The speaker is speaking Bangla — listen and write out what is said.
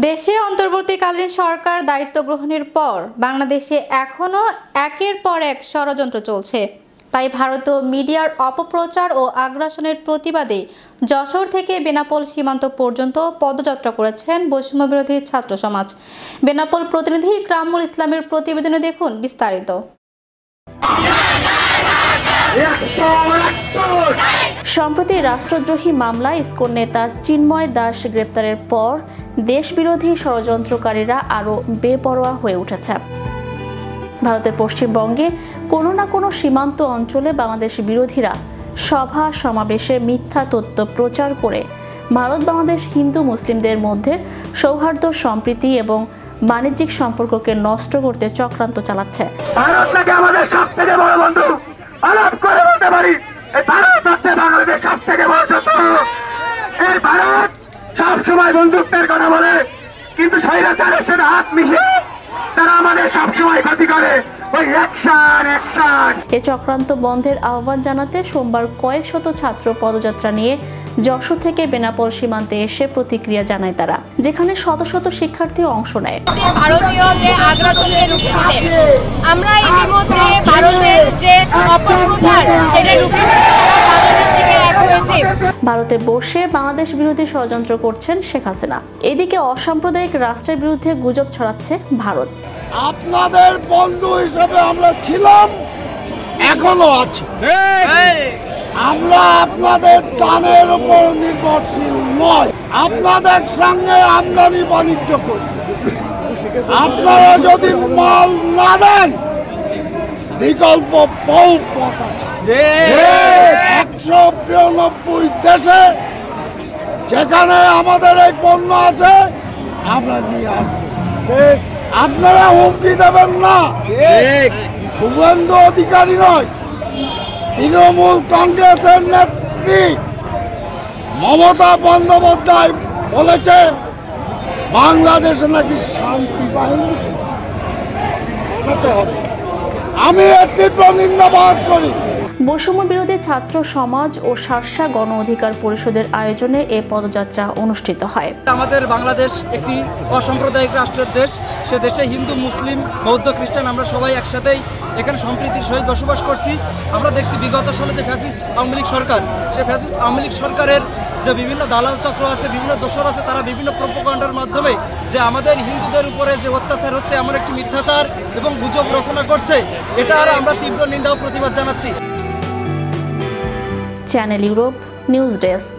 দেশে অন্তর্বর্তীকালীন সরকার দায়িত্ব গ্রহণের পর বাংলাদেশে এখনো একের পর এক ষড়যন্ত্র চলছে। তাই ভারতীয় মিডিয়ার অপপ্রচার ও আগ্রাসনের প্রতিবাদে যশোর থেকে বেনাপোল সীমান্ত পর্যন্ত পদযাত্রা করেছেন বৈষম্যবিরোধী ছাত্র সমাজ। বেনাপোল প্রতিনিধি ইকরামুল ইসলামের প্রতিবেদনে দেখুন বিস্তারিত। সম্প্রতি রাষ্ট্রদ্রোহী মামলায় ইসকন নেতা চিন্ময় দাস গ্রেপ্তারের পর দেশবিরোধী ষড়যন্ত্রকারীরা আরও বেপরোয়া হয়ে উঠেছে। ভারতের পশ্চিমবঙ্গে কোনো না কোনো সীমান্ত অঞ্চলে বাংলাদেশ বিরোধীরা সভা সমাবেশে মিথ্যা তথ্য প্রচার করে ভারত বাংলাদেশ হিন্দু মুসলিমদের মধ্যে সৌহার্দ্য সম্প্রীতি এবং বাণিজ্যিক সম্পর্ককে নষ্ট করতে চক্রান্ত চালাচ্ছে। ভারত নাকি আমাদের সবথেকে বড় বন্ধু, আলাপ করে বলতে পারি ভারত হচ্ছে বাংলাদেশ সবথেকে বড় শত্রু। এই ভারত সবসময় বন্ধুত্বের কথা বলে, কিন্তু স্বৈরাচারের সাথে হাত মিশিয়ে তারা আমাদের সবসময় ক্ষতি করে। এ চক্রান্ত বন্ধের আহ্বান জানাতে সোমবার কয়েক শত ছাত্র পদযাত্রা নিয়ে যশোর থেকে বেনাপোল সীমান্তে এসে প্রতিক্রিয়া জানায় তারা, যেখানে শত শত শিক্ষার্থী অংশ নেয়। ভারতীয় যে আগ্রাসনের রুখে দিতে আমরা ইতিমধ্যে ভারতের যে অপপ্রচার সেটা রুখে দিতে বাংলাদেশ থেকে এক হয়েছে। ভারতে বসে বাংলাদেশ বিরোধী ষড়যন্ত্র করছেন শেখ হাসিনা। এদিকে অসাম্প্রদায়িক রাষ্ট্রের বিরুদ্ধে গুজব ছড়াচ্ছে ভারত। আপনাদের বন্ধু হিসেবে আমরা ছিলাম, এখনো আছি। আমরা আপনাদের দানের উপর নির্ভরশীল নয়। আপনাদের সঙ্গে আমদানি বাণিজ্য করি। আপনারা যদি মাল না দেন, বিকল্প বহু পথ আছে। 192 দেশে যেখানে আমাদের এই পণ্য আছে আমরা নিয়ে আসবো। আপনারা হুমকি দেবেন না। শুভেন্দু অধিকারী নয়, তৃণমূল কংগ্রেসের নেত্রী মমতা বন্দ্যোপাধ্যায় বলেছে বাংলাদেশে নাকি শান্তি বাহিনী বানাতে হবে। আমি এর তীব্র নিন্দাবাদ করি। বৈষম্য বিরোধী ছাত্র সমাজ ও শার্শা গণ অধিকার পরিষদের আয়োজনে এ পদযাত্রা অনুষ্ঠিত হয়। আমাদের বাংলাদেশ একটি অসাম্প্রদায়িক রাষ্ট্রের দেশ। সে দেশে হিন্দু মুসলিম বৌদ্ধ খ্রিস্টান আমরা সবাই একসাথেই এখানে সম্প্রীতির সহিত বসবাস করছি। আমরা দেখছি বিগত সালে যে ফ্যাসিস্ট আওয়ামী লীগ সরকার, সে ফ্যাসিস্ট আওয়ামী লীগ সরকারের যে বিভিন্ন দালাল চক্র আছে, বিভিন্ন দোসর আছে, তারা বিভিন্ন প্রোপাগান্ডার মাধ্যমে যে আমাদের হিন্দুদের উপরে যে অত্যাচার হচ্ছে এমন একটি মিথ্যাচার এবং গুজব রচনা করছে, এটা আর আমরা তীব্র নিন্দা ও প্রতিবাদ জানাচ্ছি। Channel Europe news desk.